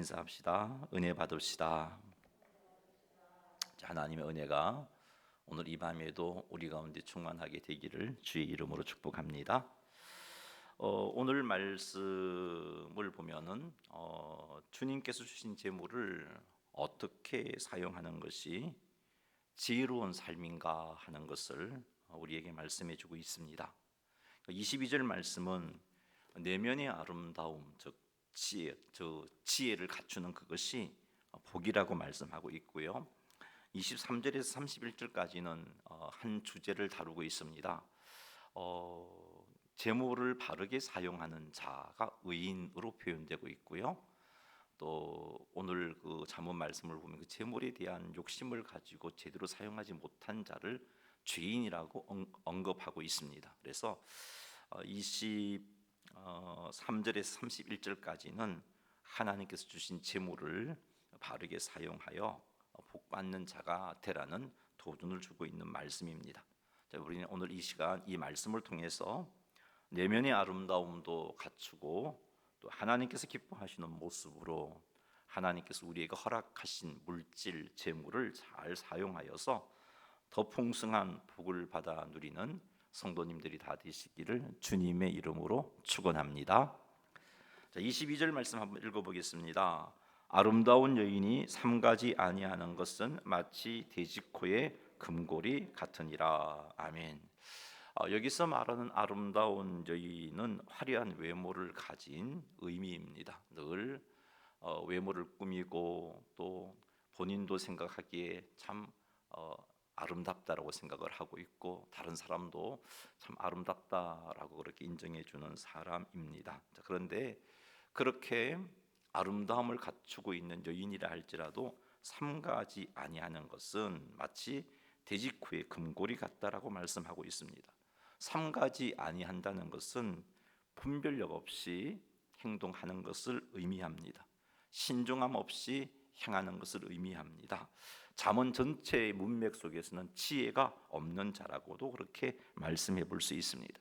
인사합시다. 은혜 받읍시다. 하나님의 은혜가 오늘 이 밤에도 우리 가운데 충만하게 되기를 주의 이름으로 축복합니다. 오늘 말씀을 보면은 주님께서 주신 재물을 어떻게 사용하는 것이 지혜로운 삶인가 하는 것을 우리에게 말씀해 주고 있습니다. 22절 말씀은 내면의 아름다움, 즉 지혜, 지혜를 갖추는 그것이 복이라고 말씀하고 있고요. 23절에서 31절까지는 한 주제를 다루고 있습니다. 재물을 바르게 사용하는 자가 의인으로 표현되고 있고요. 또 오늘 그 잠언 말씀을 보면 그 재물에 대한 욕심을 가지고 제대로 사용하지 못한 자를 죄인이라고 언급하고 있습니다. 그래서 23절에서 31절까지는 하나님께서 주신 재물을 바르게 사용하여 복받는 자가 되라는 도전을 주고 있는 말씀입니다. 자, 우리는 오늘 이 시간 이 말씀을 통해서 내면의 아름다움도 갖추고 또 하나님께서 기뻐하시는 모습으로 하나님께서 우리에게 허락하신 물질, 재물을 잘 사용하여서 더 풍성한 복을 받아 누리는 성도님들이 다 되시기를 주님의 이름으로 축원합니다. 자, 22절 말씀 한번 읽어보겠습니다. 아름다운 여인이 삼가지 아니하는 것은 마치 돼지코의 금고리 같으니라. 아멘. 여기서 말하는 아름다운 여인은 화려한 외모를 가진 의미입니다. 늘 외모를 꾸미고 또 본인도 생각하기에 참 아름답다라고 생각을 하고 있고 다른 사람도 참 아름답다라고 그렇게 인정해 주는 사람입니다. 자, 그런데 그렇게 아름다움을 갖추고 있는 여인이라 할지라도 삼가지 아니하는 것은 마치 돼지코의 금고리 같다라고 말씀하고 있습니다. 삼가지 아니한다는 것은 분별력 없이 행동하는 것을 의미합니다. 신중함 없이 행하는 것을 의미합니다. 잠언 전체의 문맥 속에서는 지혜가 없는 자라고도 그렇게 말씀해 볼 수 있습니다.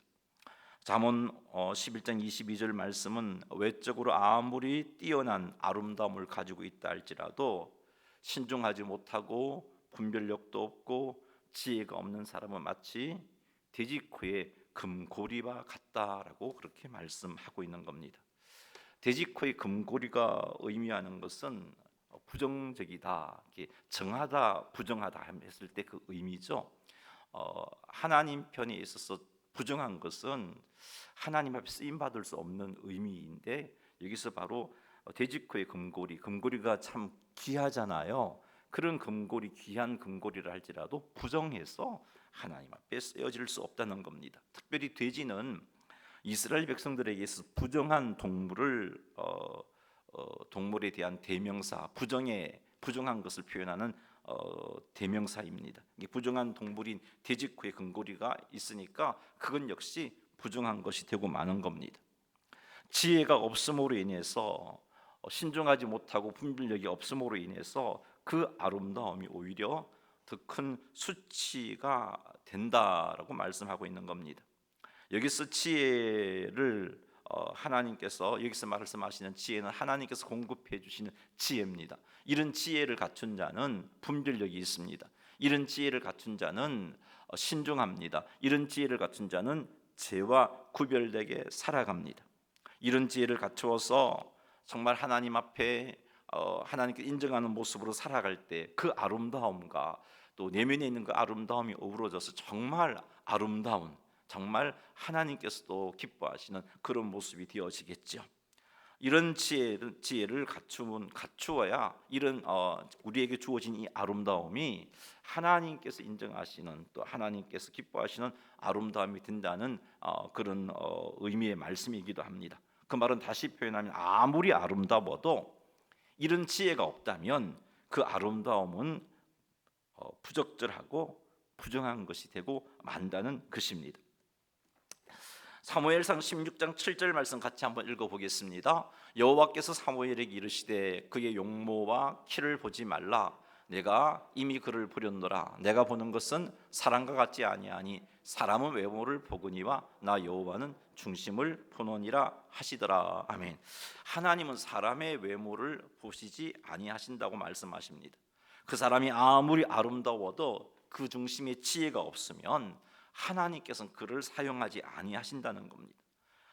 잠언 11장 22절 말씀은 외적으로 아무리 뛰어난 아름다움을 가지고 있다 할지라도 신중하지 못하고 분별력도 없고 지혜가 없는 사람은 마치 돼지코의 금고리와 같다라고 그렇게 말씀하고 있는 겁니다. 돼지코의 금고리가 의미하는 것은 부정적이다, 정하다, 부정하다 했을 때 그 의미죠. 하나님 편에 있어서 부정한 것은 하나님 앞에 쓰임 받을 수 없는 의미인데 여기서 바로 돼지코의 금고리, 금고리가 참 귀하잖아요. 그런 금고리, 귀한 금고리를 할지라도 부정해서 하나님 앞에 쓰여질 수 없다는 겁니다. 특별히 돼지는 이스라엘 백성들에게 있어서 부정한 동물을 동물에 대한 대명사, 부정한 것을 표현하는 대명사입니다. 이 부정한 동물인 돼지코의 금고리가 있으니까 그건 역시 부정한 것이 되고 마는 겁니다. 지혜가 없음으로 인해서 신중하지 못하고 분별력이 없음으로 인해서 그 아름다움이 오히려 더 큰 수치가 된다라고 말씀하고 있는 겁니다. 여기서 지혜를 하나님께서 여기서 말씀하시는 지혜는 하나님께서 공급해 주시는 지혜입니다. 이런 지혜를 갖춘 자는 분별력이 있습니다. 이런 지혜를 갖춘 자는 신중합니다. 이런 지혜를 갖춘 자는 죄와 구별되게 살아갑니다. 이런 지혜를 갖추어서 정말 하나님 앞에 하나님께 인정하는 모습으로 살아갈 때 그 아름다움과 또 내면에 있는 그 아름다움이 어우러져서 정말 아름다운, 정말 하나님께서도 기뻐하시는 그런 모습이 되어지겠죠. 이런 지혜를 갖추어야 이런 우리에게 주어진 이 아름다움이 하나님께서 인정하시는 또 하나님께서 기뻐하시는 아름다움이 된다는 그런 의미의 말씀이기도 합니다. 그 말은 다시 표현하면 아무리 아름다워도 이런 지혜가 없다면 그 아름다움은 부적절하고 부정한 것이 되고 만다는 것입니다. 사무엘상 16장 7절 말씀 같이 한번 읽어보겠습니다. 여호와께서 사무엘에게 이르시되 그의 용모와 키를 보지 말라. 내가 이미 그를 버렸노라. 내가 보는 것은 사람과 같지 아니하니 사람은 외모를 보거니와 나 여호와는 중심을 보노니라 하시더라. 아멘. 하나님은 사람의 외모를 보시지 아니하신다고 말씀하십니다. 그 사람이 아무리 아름다워도 그 중심에 지혜가 없으면 하나님께서는 그를 사용하지 아니하신다는 겁니다.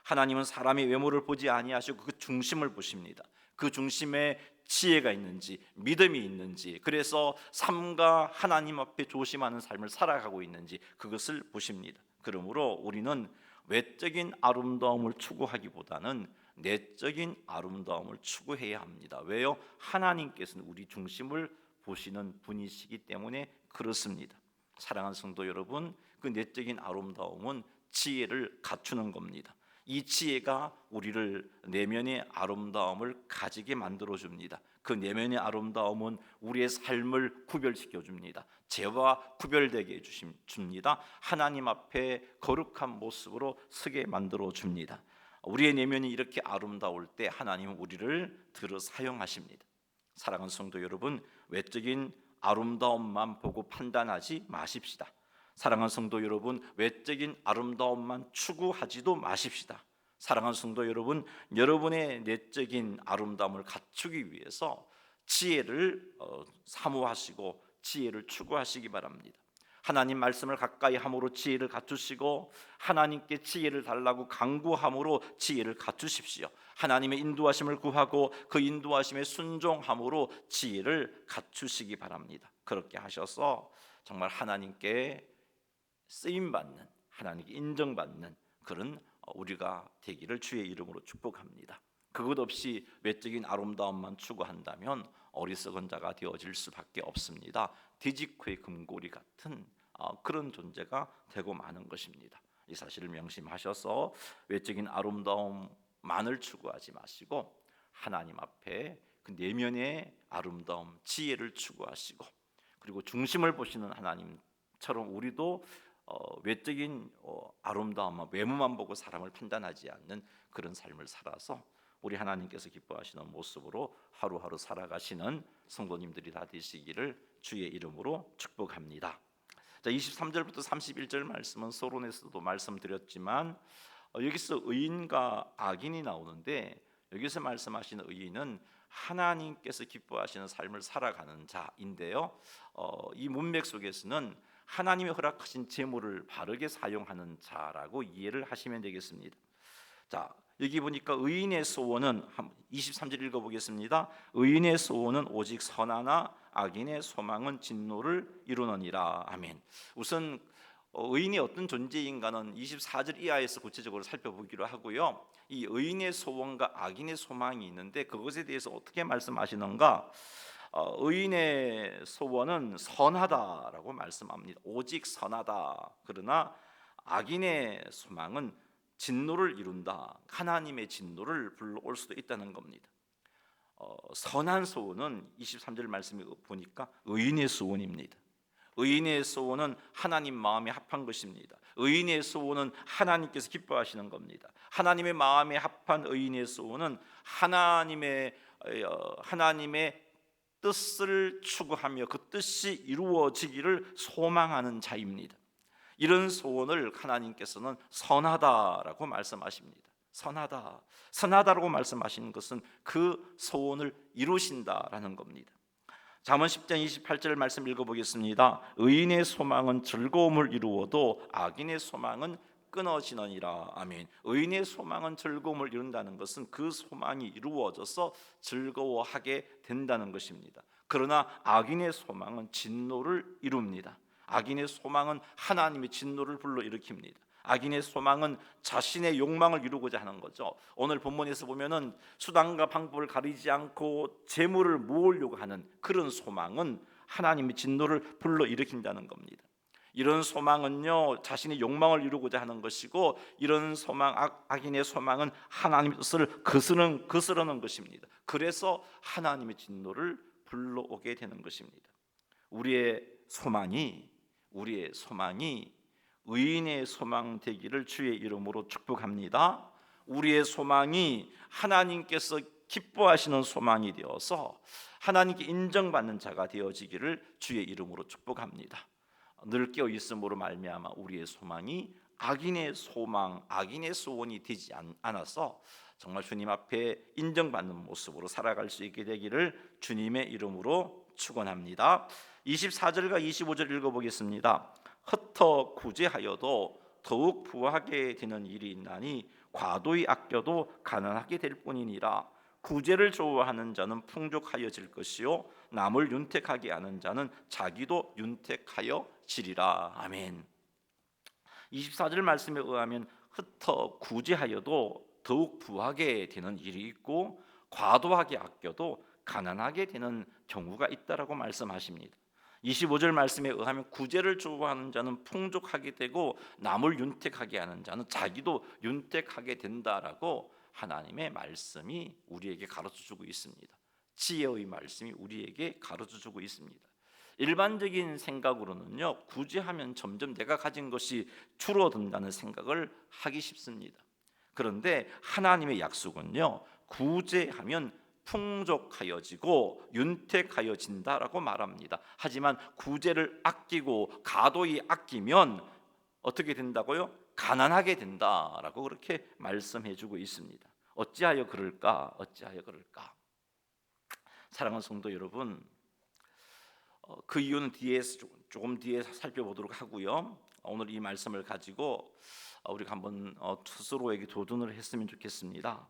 하나님은 사람의 외모를 보지 아니하시고 그 중심을 보십니다. 그 중심에 지혜가 있는지, 믿음이 있는지, 그래서 삶과 하나님 앞에 조심하는 삶을 살아가고 있는지 그것을 보십니다. 그러므로 우리는 외적인 아름다움을 추구하기보다는 내적인 아름다움을 추구해야 합니다. 왜요? 하나님께서는 우리 중심을 보시는 분이시기 때문에 그렇습니다. 사랑하는 성도 여러분, 그 내적인 아름다움은 지혜를 갖추는 겁니다. 이 지혜가 우리를 내면의 아름다움을 가지게 만들어 줍니다. 그 내면의 아름다움은 우리의 삶을 구별시켜 줍니다. 죄와 구별되게 줍니다. 하나님 앞에 거룩한 모습으로 서게 만들어 줍니다. 우리의 내면이 이렇게 아름다울 때 하나님은 우리를 들어 사용하십니다. 사랑하는 성도 여러분, 외적인 아름다움만 보고 판단하지 마십시다. 사랑하는 성도 여러분, 외적인 아름다움만 추구하지도 마십시다. 사랑하는 성도 여러분, 여러분의 내적인 아름다움을 갖추기 위해서 지혜를 사모하시고 지혜를 추구하시기 바랍니다. 하나님 말씀을 가까이 함으로 지혜를 갖추시고 하나님께 지혜를 달라고 간구함으로 지혜를 갖추십시오. 하나님의 인도하심을 구하고 그 인도하심에 순종함으로 지혜를 갖추시기 바랍니다. 그렇게 하셔서 정말 하나님께 쓰임받는, 하나님께 인정받는 그런 우리가 되기를 주의 이름으로 축복합니다. 그것 없이 외적인 아름다움만 추구한다면 어리석은 자가 되어질 수밖에 없습니다. 돼지코의 금고리 같은 그런 존재가 되고 마는 것입니다. 이 사실을 명심하셔서 외적인 아름다움만을 추구하지 마시고 하나님 앞에 그 내면의 아름다움, 지혜를 추구하시고 그리고 중심을 보시는 하나님처럼 우리도 외적인 아름다움만, 외모만 보고 사람을 판단하지 않는 그런 삶을 살아서 우리 하나님께서 기뻐하시는 모습으로 하루하루 살아가시는 성도님들이 다 되시기를 주의 이름으로 축복합니다. 자, 23절부터 31절 말씀은 서론에서도 말씀드렸지만 여기서 의인과 악인이 나오는데 여기서 말씀하시는 의인은 하나님께서 기뻐하시는 삶을 살아가는 자인데요. 이 문맥 속에서는 하나님이 허락하신 재물을 바르게 사용하는 자라고 이해를 하시면 되겠습니다. 자, 여기 보니까 의인의 소원은 23절 읽어보겠습니다. 의인의 소원은 오직 선하나 악인의 소망은 진노를 이루느니라. 아멘. 우선 의인이 어떤 존재인가는 24절 이하에서 구체적으로 살펴보기로 하고요. 이 의인의 소원과 악인의 소망이 있는데 그것에 대해서 어떻게 말씀하시는가? 의인의 소원은 선하다라고 말씀합니다. 오직 선하다. 그러나 악인의 소망은 진노를 이룬다. 하나님의 진노를 불러올 수도 있다는 겁니다. 선한 소원은 23절 말씀에 보니까 의인의 소원입니다. 의인의 소원은 하나님 마음에 합한 것입니다. 의인의 소원은 하나님께서 기뻐하시는 겁니다. 하나님의 마음에 합한 의인의 소원은 하나님의 뜻을 추구하며 그 뜻이 이루어지기를 소망하는 자입니다. 이런 소원을 하나님께서는 선하다라고 말씀하십니다. 선하다라고 말씀하시는 것은 그 소원을 이루신다라는 겁니다. 잠언 10장 28절 말씀 읽어보겠습니다. 의인의 소망은 즐거움을 이루어도 악인의 소망은 끊어지느니라. 아멘. 의인의 소망은 즐거움을 이룬다는 것은 그 소망이 이루어져서 즐거워하게 된다는 것입니다. 그러나 악인의 소망은 진노를 이룹니다. 악인의 소망은 하나님의 진노를 불러일으킵니다. 악인의 소망은 자신의 욕망을 이루고자 하는 거죠. 오늘 본문에서 보면은 수단과 방법을 가리지 않고 재물을 모으려고 하는 그런 소망은 하나님의 진노를 불러일으킨다는 겁니다. 이런 소망은요, 자신의 욕망을 이루고자 하는 것이고, 이런 소망, 악인의 소망은 하나님의 뜻을 거스르는 것입니다. 그래서 하나님의 진노를 불러오게 되는 것입니다. 우리의 소망이 의인의 소망 되기를 주의 이름으로 축복합니다. 우리의 소망이 하나님께서 기뻐하시는 소망이 되어서 하나님께 인정받는 자가 되어지기를 주의 이름으로 축복합니다. 늘 깨어 있음으로 말미암아 우리의 소망이 악인의 소망, 악인의 소원이 되지 않아서 정말 주님 앞에 인정받는 모습으로 살아갈 수 있게 되기를 주님의 이름으로 축원합니다. 24절과 25절 읽어보겠습니다. 흩어 구제하여도 더욱 부하게 되는 일이 있나니 과도히 아껴도 가난하게 될 뿐이니라. 구제를 좋아하는 자는 풍족하여질 것이요 남을 윤택하게 하는 자는 자기도 윤택하여 지리라. 아멘. 24절 말씀에 의하면 흩어 구제하여도 더욱 부하게 되는 일이 있고 과도하게 아껴도 가난하게 되는 경우가 있다라고 말씀하십니다. 25절 말씀에 의하면 구제를 좋아하는 자는 풍족하게 되고 남을 윤택하게 하는 자는 자기도 윤택하게 된다라고 하나님의 말씀이 우리에게 가르쳐주고 있습니다. 지혜의 말씀이 우리에게 가르쳐주고 있습니다. 일반적인 생각으로는요, 구제하면 점점 내가 가진 것이 줄어든다는 생각을 하기 쉽습니다. 그런데 하나님의 약속은요, 구제하면 풍족하여지고 윤택하여진다라고 말합니다. 하지만 구제를 아끼고 과도히 아끼면 어떻게 된다고요? 가난하게 된다라고 그렇게 말씀해주고 있습니다. 어찌하여 그럴까? 어찌하여 그럴까? 사랑하는 성도 여러분, 그 이유는 조금 뒤에 살펴보도록 하고요. 오늘 이 말씀을 가지고 우리가 한번 스스로에게 도전을 했으면 좋겠습니다.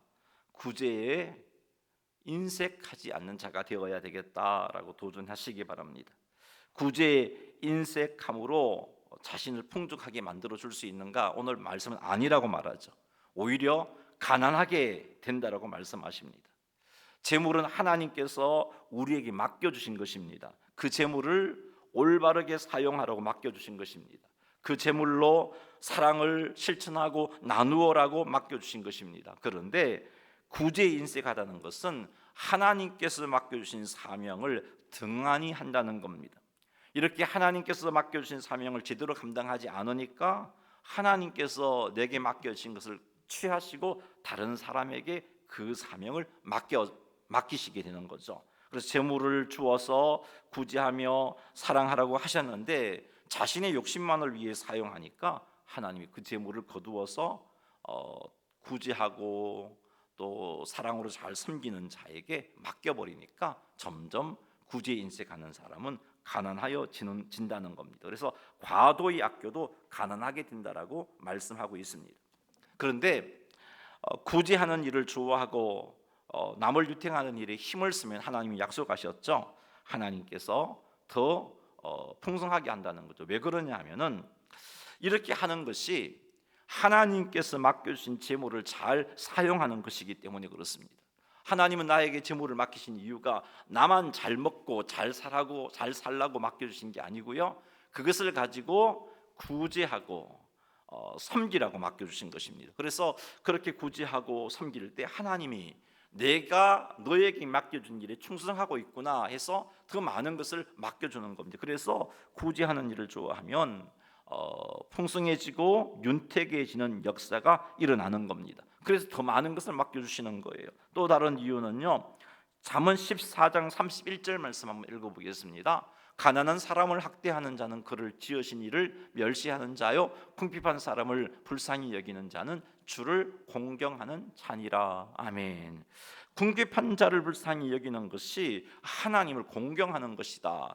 구제에 인색하지 않는 자가 되어야 되겠다라고 도전하시기 바랍니다. 구제에 인색함으로 자신을 풍족하게 만들어 줄 수 있는가? 오늘 말씀은 아니라고 말하죠. 오히려 가난하게 된다라고 말씀하십니다. 재물은 하나님께서 우리에게 맡겨주신 것입니다. 그 재물을 올바르게 사용하라고 맡겨주신 것입니다. 그 재물로 사랑을 실천하고 나누어라고 맡겨주신 것입니다. 그런데 구제에 인색하다는 것은 하나님께서 맡겨주신 사명을 등한히 한다는 겁니다. 이렇게 하나님께서 맡겨주신 사명을 제대로 감당하지 않으니까 하나님께서 내게 맡겨주신 것을 취하시고 다른 사람에게 그 사명을 맡기시게 되는 거죠. 그래서 재물을 주어서 구제하며 사랑하라고 하셨는데 자신의 욕심만을 위해 사용하니까 하나님이 그 재물을 거두어서 구제하고 또 사랑으로 잘 섬기는 자에게 맡겨버리니까 점점 구제에 인색하는 사람은 가난하여 진다는 겁니다. 그래서 과도히 아껴도 가난하게 된다라고 말씀하고 있습니다. 그런데 구제하는 일을 좋아하고 남을 유탱하는 일에 힘을 쓰면 하나님이 약속하셨죠. 하나님께서 더 풍성하게 한다는 거죠. 왜 그러냐 하면은 이렇게 하는 것이 하나님께서 맡겨주신 재물을 잘 사용하는 것이기 때문에 그렇습니다. 하나님은 나에게 재물을 맡기신 이유가 나만 잘 먹고 잘 살라고 맡겨주신 게 아니고요, 그것을 가지고 구제하고 섬기라고 맡겨주신 것입니다. 그래서 그렇게 구제하고 섬길 때 하나님이 내가 너에게 맡겨준 일에 충성하고 있구나 해서 더 많은 것을 맡겨주는 겁니다. 그래서 구제하는 일을 좋아하면 풍성해지고 윤택해지는 역사가 일어나는 겁니다. 그래서 더 많은 것을 맡겨주시는 거예요. 또 다른 이유는요, 잠언 14장 31절 말씀 한번 읽어보겠습니다. 가난한 사람을 학대하는 자는 그를 지으신 이를 멸시하는 자요, 궁핍한 사람을 불쌍히 여기는 자는 주를 공경하는 자니라. 아멘. 궁핍한 자를 불쌍히 여기는 것이 하나님을 공경하는 것이다.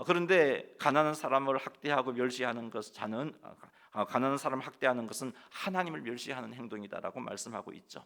그런데 가난한 사람을 학대하고 멸시하는 가난한 사람을 학대하는 것은 하나님을 멸시하는 행동이다라고 말씀하고 있죠.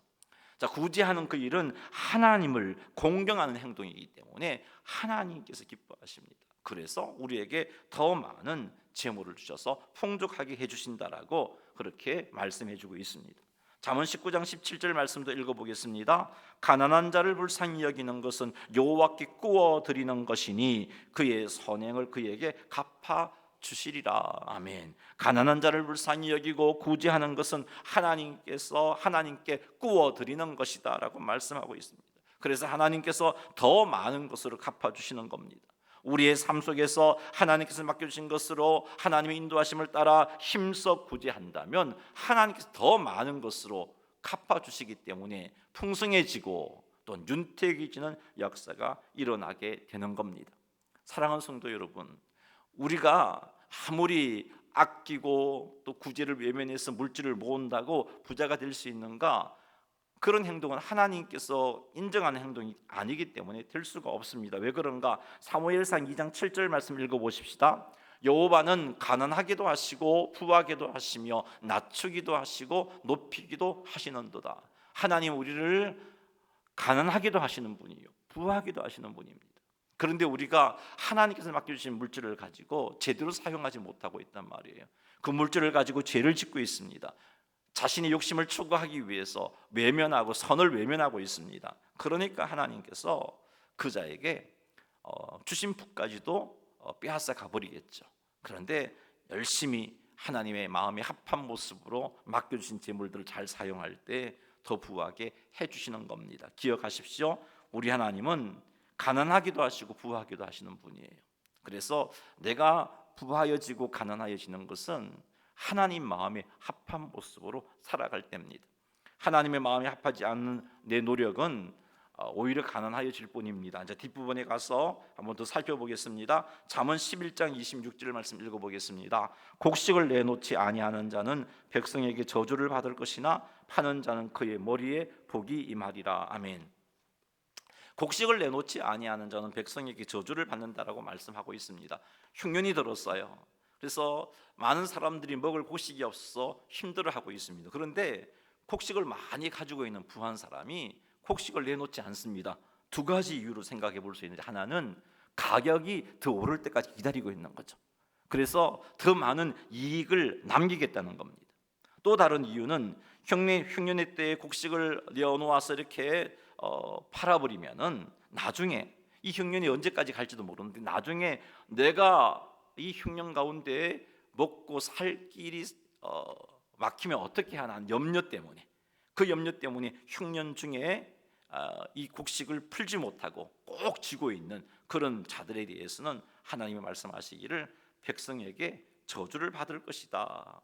자, 구제하는 그 일은 하나님을 공경하는 행동이기 때문에 하나님께서 기뻐하십니다. 그래서 우리에게 더 많은 재물을 주셔서 풍족하게 해주신다라고 그렇게 말씀해주고 있습니다. 잠언 19장 17절 말씀도 읽어보겠습니다. 가난한 자를 불쌍히 여기는 것은 여호와께 구워 드리는 것이니 그의 선행을 그에게 갚아 주시리라. 아멘. 가난한 자를 불쌍히 여기고 구제하는 것은 하나님께 구워 드리는 것이다라고 말씀하고 있습니다. 그래서 하나님께서 더 많은 것으로 갚아 주시는 겁니다. 우리의 삶 속에서 하나님께서 맡겨주신 것으로 하나님의 인도하심을 따라 힘써 구제한다면 하나님께서 더 많은 것으로 갚아주시기 때문에 풍성해지고 또 윤택해지는 역사가 일어나게 되는 겁니다. 사랑하는 성도 여러분, 우리가 아무리 아끼고 또 구제를 외면해서 물질을 모은다고 부자가 될 수 있는가? 그런 행동은 하나님께서 인정하는 행동이 아니기 때문에 될 수가 없습니다. 왜 그런가? 사무엘상 2장 7절 말씀 읽어보십시다. 여호와는 가난하기도 하시고 부하기도 하시며 낮추기도 하시고 높이기도 하시는도다. 하나님 우리를 가난하기도 하시는 분이요 부하기도 하시는 분입니다. 그런데 우리가 하나님께서 맡겨주신 물질을 가지고 제대로 사용하지 못하고 있단 말이에요. 그 물질을 가지고 죄를 짓고 있습니다. 자신의 욕심을 추구하기 위해서 외면하고 선을 외면하고 있습니다. 그러니까 하나님께서 그 자에게 주신 붓까지도 빼앗아 가버리겠죠. 그런데 열심히 하나님의 마음에 합한 모습으로 맡겨주신 재물들을 잘 사용할 때 더 부하게 해주시는 겁니다. 기억하십시오. 우리 하나님은 가난하기도 하시고 부하기도 하시는 분이에요. 그래서 내가 부하여지고 가난하여지는 것은 하나님 마음에 합한 모습으로 살아갈 때입니다. 하나님의 마음에 합하지 않는 내 노력은 오히려 가난하여질 뿐입니다. 이제 뒷부분에 가서 한번 더 살펴보겠습니다. 잠언 11장 26절 말씀 읽어보겠습니다. 곡식을 내놓지 아니하는 자는 백성에게 저주를 받을 것이나 파는 자는 그의 머리에 복이 임하리라. 아멘. 곡식을 내놓지 아니하는 자는 백성에게 저주를 받는다라고 말씀하고 있습니다. 흉년이 들었어요. 그래서 많은 사람들이 먹을 곡식이 없어서 힘들어하고 있습니다. 그런데 곡식을 많이 가지고 있는 부한 사람이 곡식을 내놓지 않습니다. 두 가지 이유로 생각해 볼 수 있는데, 하나는 가격이 더 오를 때까지 기다리고 있는 거죠. 그래서 더 많은 이익을 남기겠다는 겁니다. 또 다른 이유는 흉년의 때에 곡식을 내어놓아서 이렇게 팔아버리면은 나중에 이 흉년이 언제까지 갈지도 모르는데 나중에 내가 이 흉년 가운데 먹고 살 길이 막히면 어떻게 하나 하는 염려 때문에, 그 염려 때문에 흉년 중에 이 곡식을 풀지 못하고 꼭 쥐고 있는 그런 자들에 대해서는 하나님이 말씀하시기를 백성에게 저주를 받을 것이다.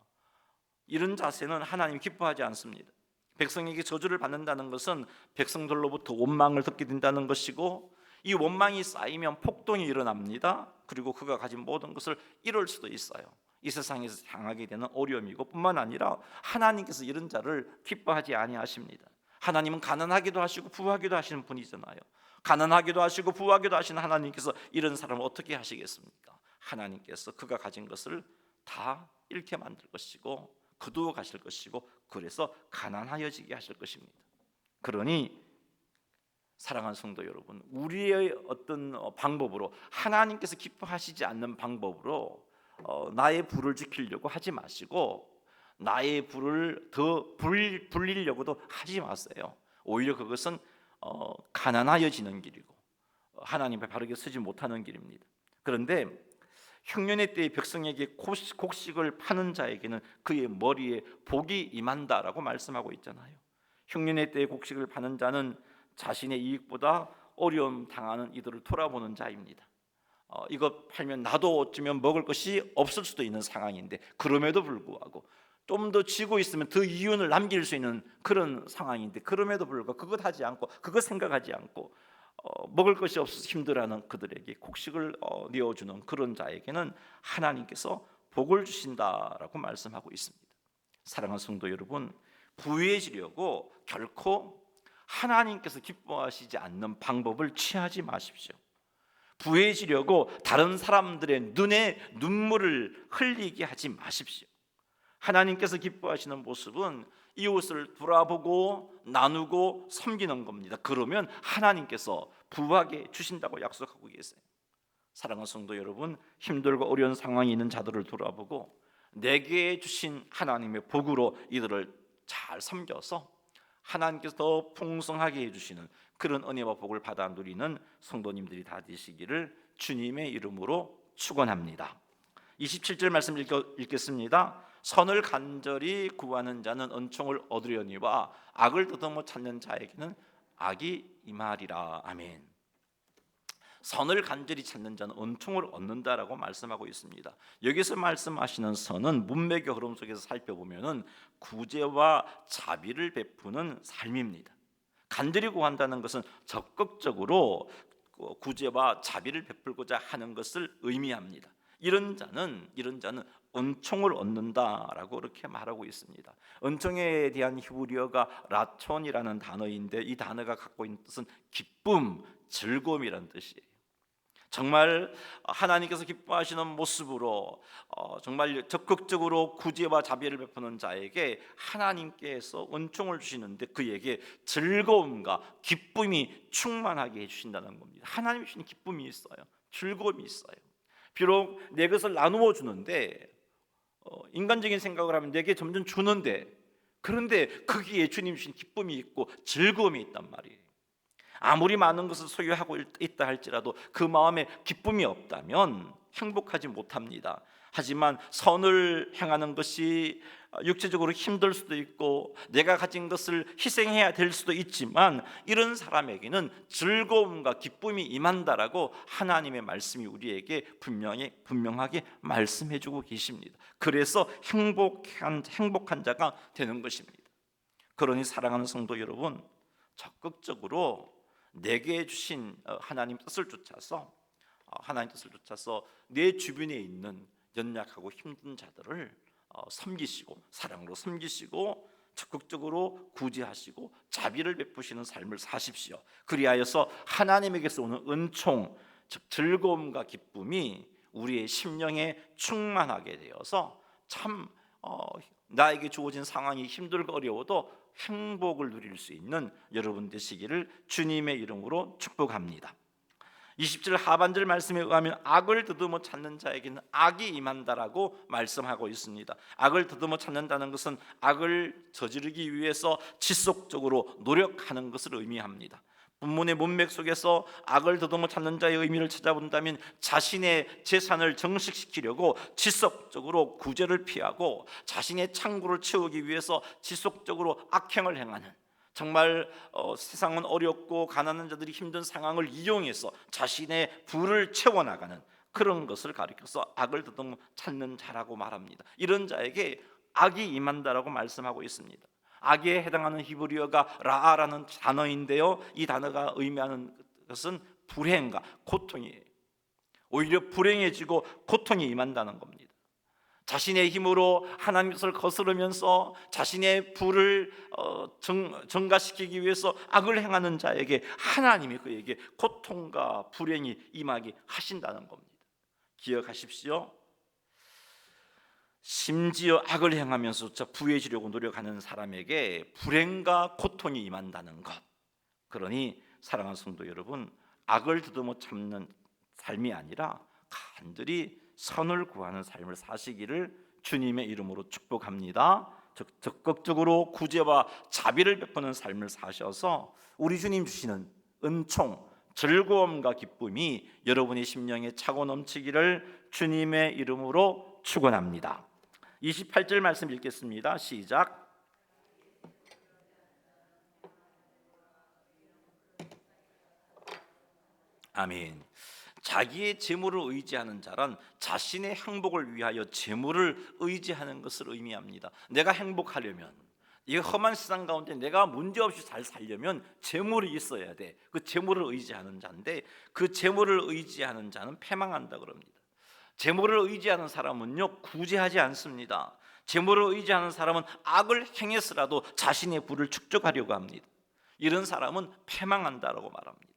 이런 자세는 하나님이 기뻐하지 않습니다. 백성에게 저주를 받는다는 것은 백성들로부터 원망을 듣게 된다는 것이고, 이 원망이 쌓이면 폭동이 일어납니다. 그리고 그가 가진 모든 것을 잃을 수도 있어요. 이 세상에서 당하게 되는 어려움이고, 뿐만 아니라 하나님께서 이런 자를 기뻐하지 아니하십니다. 하나님은 가난하기도 하시고 부하기도 하시는 분이잖아요. 가난하기도 하시고 부하기도 하시는 하나님께서 이런 사람을 어떻게 하시겠습니까? 하나님께서 그가 가진 것을 다 잃게 만들 것이고 거두어 가실 것이고, 그래서 가난하여지게 하실 것입니다. 그러니 사랑하는 성도 여러분, 우리의 어떤 방법으로, 하나님께서 기뻐하시지 않는 방법으로 나의 부를 지키려고 하지 마시고, 나의 부를 더 불리려고도 하지 마세요. 오히려 그것은 가난하여지는 길이고 하나님 앞에 바르게 서지 못하는 길입니다. 그런데 흉년의 때에 백성에게 곡식을 파는 자에게는 그의 머리에 복이 임한다라고 말씀하고 있잖아요. 흉년의 때에 곡식을 파는 자는 자신의 이익보다 어려움 당하는 이들을 돌아보는 자입니다. 이거 팔면 나도 어쩌면 먹을 것이 없을 수도 있는 상황인데, 그럼에도 불구하고 좀 더 쥐고 있으면 더 이윤을 남길 수 있는 그런 상황인데, 그럼에도 불구하고 그것 하지 않고, 그것 생각하지 않고 먹을 것이 없어서 힘들어하는 그들에게 곡식을 내어주는 그런 자에게는 하나님께서 복을 주신다라고 말씀하고 있습니다. 사랑하는 성도 여러분, 부유해지려고 결코 하나님께서 기뻐하시지 않는 방법을 취하지 마십시오. 부유해지려고 다른 사람들의 눈에 눈물을 흘리게 하지 마십시오. 하나님께서 기뻐하시는 모습은 이웃을 돌아보고 나누고 섬기는 겁니다. 그러면 하나님께서 부하게 주신다고 약속하고 계세요. 사랑하는 성도 여러분, 힘들고 어려운 상황이 있는 자들을 돌아보고 내게 주신 하나님의 복으로 이들을 잘 섬겨서 하나님께서 더 풍성하게 해주시는 그런 은혜와 복을 받아 누리는 성도님들이 다 되시기를 주님의 이름으로 축원합니다. 27절 말씀 읽겠습니다. 선을 간절히 구하는 자는 은총을 얻으려니와 악을 더듬어 찾는 자에게는 악이 임하리라. 아멘. 선을 간절히 찾는 자는 은총을 얻는다라고 말씀하고 있습니다. 여기서 말씀하시는 선은 문맥의 흐름 속에서 살펴보면은 구제와 자비를 베푸는 삶입니다. 간절히 구한다는 것은 적극적으로 구제와 자비를 베풀고자 하는 것을 의미합니다. 이런 자는 은총을 얻는다라고 그렇게 말하고 있습니다. 은총에 대한 히브리어가 라촌이라는 단어인데 이 단어가 갖고 있는 뜻은 기쁨, 즐거움이라는 뜻이에요. 정말 하나님께서 기뻐하시는 모습으로 정말 적극적으로 구제와 자비를 베푸는 자에게 하나님께서 은총을 주시는데 그에게 즐거움과 기쁨이 충만하게 해주신다는 겁니다. 하나님이 주시는 기쁨이 있어요. 즐거움이 있어요. 비록 내 것을 나누어 주는데 인간적인 생각을 하면 내게 점점 주는데, 그런데 거기에 주님 주신 기쁨이 있고 즐거움이 있단 말이에요. 아무리 많은 것을 소유하고 있다 할지라도 그 마음에 기쁨이 없다면 행복하지 못합니다. 하지만 선을 행하는 것이 육체적으로 힘들 수도 있고 내가 가진 것을 희생해야 될 수도 있지만 이런 사람에게는 즐거움과 기쁨이 임한다라고 하나님의 말씀이 우리에게 분명하게 말씀해주고 계십니다. 그래서 행복한 자가 되는 것입니다. 그러니 사랑하는 성도 여러분, 적극적으로 내게 주신 하나님 뜻을 쫓아서 내 주변에 있는 연약하고 힘든 자들을 섬기시고 사랑으로 섬기시고 적극적으로 구제하시고 자비를 베푸시는 삶을 사십시오. 그리하여서 하나님에게서 오는 은총, 즉 즐거움과 기쁨이 우리의 심령에 충만하게 되어서 참 나에게 주어진 상황이 힘들고 어려워도 행복을 누릴 수 있는 여러분 되시기를 주님의 이름으로 축복합니다. 20절 하반절 말씀에 의하면 악을 더듬어 찾는 자에게는 악이 임한다라고 말씀하고 있습니다. 악을 더듬어 찾는다는 것은 악을 저지르기 위해서 지속적으로 노력하는 것을 의미합니다. 본문의 문맥 속에서 악을 더듬어 찾는 자의 의미를 찾아본다면 자신의 재산을 정식시키려고 지속적으로 구제를 피하고 자신의 창고를 채우기 위해서 지속적으로 악행을 행하는, 정말 세상은 어렵고 가난한 자들이 힘든 상황을 이용해서 자신의 부를 채워나가는 그런 것을 가리켜서 악을 더듬어 찾는 자라고 말합니다. 이런 자에게 악이 임한다라고 말씀하고 있습니다. 악에 해당하는 히브리어가 라아라는 단어인데요, 이 단어가 의미하는 것은 불행과 고통이에요. 오히려 불행해지고 고통이 임한다는 겁니다. 자신의 힘으로 하나님 것을 거스르면서 자신의 부를 증가시키기 위해서 악을 행하는 자에게 하나님이 그에게 고통과 불행이 임하게 하신다는 겁니다. 기억하십시오. 심지어 악을 행하면서 부해지려고 노력하는 사람에게 불행과 고통이 임한다는 것. 그러니 사랑하는 성도 여러분, 악을 더듬어 참는 삶이 아니라 간절히 선을 구하는 삶을 사시기를 주님의 이름으로 축복합니다. 적극적으로 구제와 자비를 베푸는 삶을 사셔서 우리 주님 주시는 은총, 즐거움과 기쁨이 여러분의 심령에 차고 넘치기를 주님의 이름으로 축원합니다. 28절 말씀 읽겠습니다. 시작. 아멘. 자기의 재물을 의지하는 자란 자신의 행복을 위하여 재물을 의지하는 것을 의미합니다. 내가 행복하려면, 이 험한 세상 가운데 내가 문제없이 잘 살려면 재물이 있어야 돼. 그 재물을 의지하는 자인데 그 재물을 의지하는 자는 패망한다 그럽니다. 재물을 의지하는 사람은요, 구제하지 않습니다. 재물을 의지하는 사람은 악을 행해서라도 자신의 부를 축적하려고 합니다. 이런 사람은 패망한다라고 말합니다.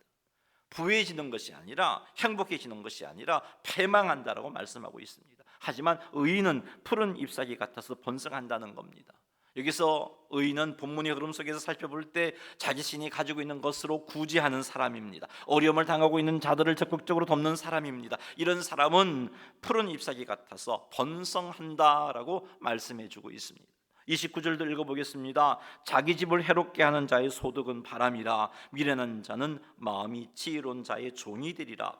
부해지는 것이 아니라, 행복해지는 것이 아니라 패망한다라고 말씀하고 있습니다. 하지만 의인은 푸른 잎사귀 같아서 번성한다는 겁니다. 여기서 의인은 본문의 흐름 속에서 살펴볼 때 자신이 가지고 있는 것으로 구제하는 사람입니다. 어려움을 당하고 있는 자들을 적극적으로 돕는 사람입니다. 이런 사람은 푸른 잎사귀 같아서 번성한다라고 말씀해주고 있습니다. 29절도 읽어보겠습니다. 자기 집을 해롭게 하는 자의 소득은 바람이라 미련한 자는 마음이 지혜로운 자의 종이 되리라.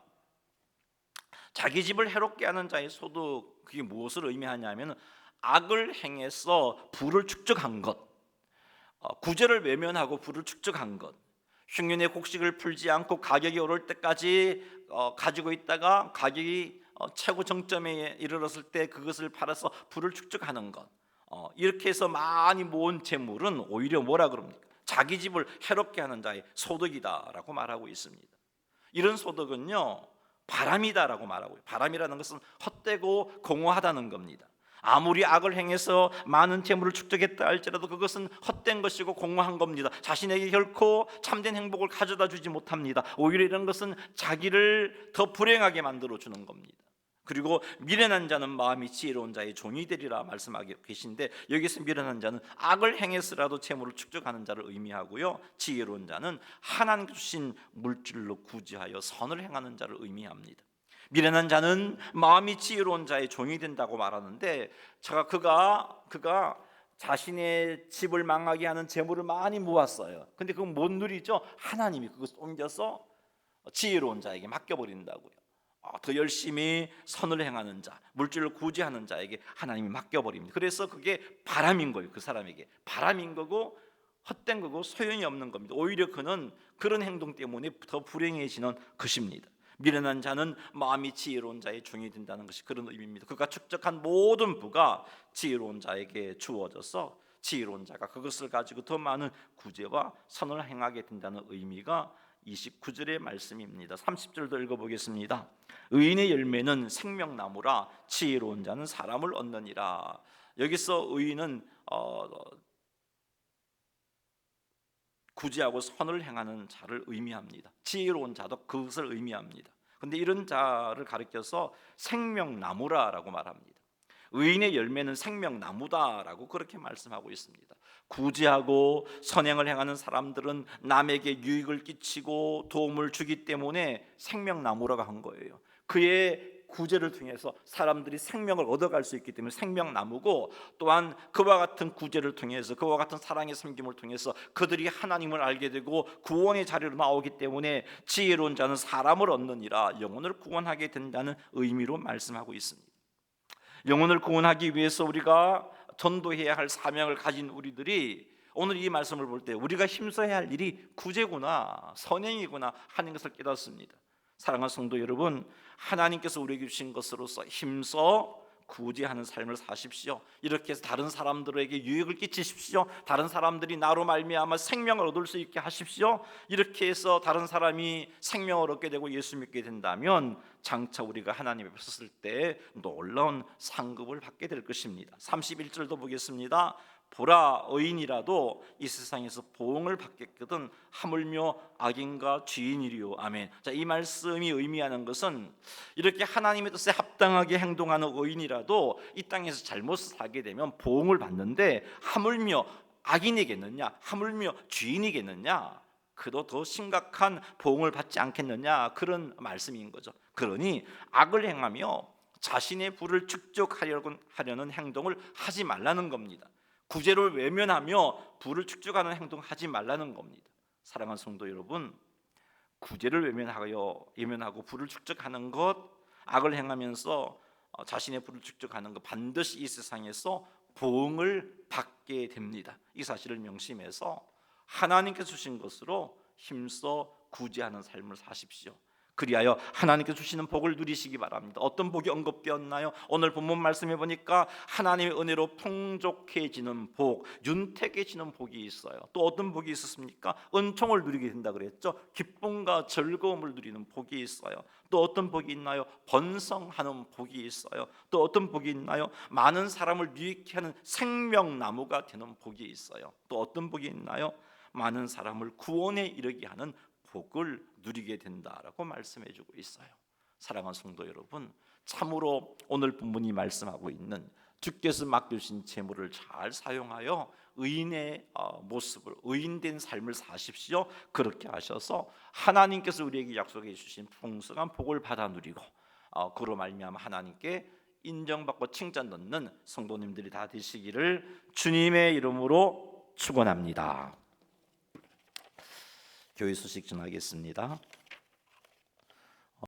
자기 집을 해롭게 하는 자의 소득, 그게 무엇을 의미하냐면 악을 행해서 부를 축적한 것, 구제를 외면하고 부를 축적한 것, 흉년의 곡식을 풀지 않고 가격이 오를 때까지 가지고 있다가 가격이 최고 정점에 이르렀을 때 그것을 팔아서 부를 축적하는 것, 이렇게 해서 많이 모은 재물은 오히려 뭐라 그럽니까? 자기 집을 해롭게 하는 자의 소득이다라고 말하고 있습니다. 이런 소득은요 바람이다라고 말하고요. 바람이라는 것은 헛되고 공허하다는 겁니다. 아무리 악을 행해서 많은 재물을 축적했다 할지라도 그것은 헛된 것이고 공허한 겁니다. 자신에게 결코 참된 행복을 가져다 주지 못합니다. 오히려 이런 것은 자기를 더 불행하게 만들어 주는 겁니다. 그리고 미련한 자는 마음이 지혜로운 자의 종이 되리라 말씀하고 계신데, 여기서 미련한 자는 악을 행해서라도 재물을 축적하는 자를 의미하고요, 지혜로운 자는 하나님 주신 물질로 구제하여 선을 행하는 자를 의미합니다. 미련한 자는 마음이 지혜로운 자의 종이 된다고 말하는데, 그가 자신의 집을 망하게 하는 재물을 많이 모았어요. 근데 그건 못 누리죠. 하나님이 그것을 옮겨서 지혜로운 자에게 맡겨버린다고요. 더 열심히 선을 행하는 자, 물질을 구제하는 자에게 하나님이 맡겨버립니다. 그래서 그게 바람인 거예요. 그 사람에게 바람인 거고 헛된 거고 소용이 없는 겁니다. 오히려 그는 그런 행동 때문에 더 불행해지는 것입니다. 미련한 자는 마음이 지혜로운 자의 종이 된다는 것이 그런 의미입니다. 그가 축적한 모든 부가 지혜로운 자에게 주어져서 지혜로운 자가 그것을 가지고 더 많은 구제와 선을 행하게 된다는 의미가 29절의 말씀입니다. 30절도 읽어보겠습니다. 의인의 열매는 생명나무라 지혜로운 자는 사람을 얻느니라. 여기서 의인은 구제하고 선을 행하는 자를 의미합니다. 지혜로운 자도 그것을 의미합니다. 그런데 이런 자를 가리켜서 생명나무라라고 말합니다. 의인의 열매는 생명나무다라고 그렇게 말씀하고 있습니다. 구제하고 선행을 행하는 사람들은 남에게 유익을 끼치고 도움을 주기 때문에 생명나무라고 한 거예요. 그의 구제를 통해서 사람들이 생명을 얻어갈 수 있기 때문에 생명나무고, 또한 그와 같은 구제를 통해서 그와 같은 사랑의 섬김을 통해서 그들이 하나님을 알게 되고 구원의 자리로 나오기 때문에 지혜로운 자는 사람을 얻느니라, 영혼을 구원하게 된다는 의미로 말씀하고 있습니다. 영혼을 구원하기 위해서 우리가 전도해야 할 사명을 가진 우리들이 오늘 이 말씀을 볼 때 우리가 힘써야 할 일이 구제구나, 선행이구나 하는 것을 깨닫습니다. 사랑하는 성도 여러분, 하나님께서 우리에게 주신 것으로서 힘써 구제하는 삶을 사십시오. 이렇게 해서 다른 사람들에게 유익을 끼치십시오. 다른 사람들이 나로 말미암아 생명을 얻을 수 있게 하십시오. 이렇게 해서 다른 사람이 생명을 얻게 되고 예수 믿게 된다면 장차 우리가 하나님 앞에 섰을 때 놀라운 상급을 받게 될 것입니다. 31절도 보겠습니다. 보라, 의인이라도 이 세상에서 보응을 받겠거든 하물며 악인과 죄인이리요. 아멘. 자, 이 말씀이 의미하는 것은 이렇게 하나님의 뜻에 합당하게 행동하는 의인이라도 이 땅에서 잘못 살게 되면 보응을 받는데, 하물며 악인이겠느냐, 하물며 죄인이겠느냐, 그도 더 심각한 보응을 받지 않겠느냐, 그런 말씀인 거죠. 그러니 악을 행하며 자신의 부를 축적하려는 행동을 하지 말라는 겁니다. 구제를 외면하며 부를 축적하는 행동을 하지 말라는 겁니다. 사랑하는 성도 여러분, 구제를 외면하고 부를 축적하는 것, 악을 행하면서 자신의 부를 축적하는 것, 반드시 이 세상에서 보응을 받게 됩니다. 이 사실을 명심해서 하나님께서 주신 것으로 힘써 구제하는 삶을 사십시오. 그리하여 하나님께서 주시는 복을 누리시기 바랍니다. 어떤 복이 언급되었나요? 오늘 본문 말씀해 보니까 하나님의 은혜로 풍족해지는 복, 윤택해지는 복이 있어요. 또 어떤 복이 있었습니까? 은총을 누리게 된다 그랬죠. 기쁨과 즐거움을 누리는 복이 있어요. 또 어떤 복이 있나요? 번성하는 복이 있어요. 또 어떤 복이 있나요? 많은 사람을 유익케 하는 생명나무가 되는 복이 있어요. 또 어떤 복이 있나요? 많은 사람을 구원에 이르게 하는 복을 누리게 된다라고 말씀해 주고 있어요. 사랑하는 성도 여러분, 참으로 오늘 본문이 말씀하고 있는 주께서 맡겨주신 재물을 잘 사용하여 의인의 모습을, 의인된 삶을 사십시오. 그렇게 하셔서 하나님께서 우리에게 약속해 주신 풍성한 복을 받아 누리고 그로 말미암아 하나님께 인정받고 칭찬 듣는 성도님들이 다 되시기를 주님의 이름으로 축원합니다. 교회 소식 전하겠습니다.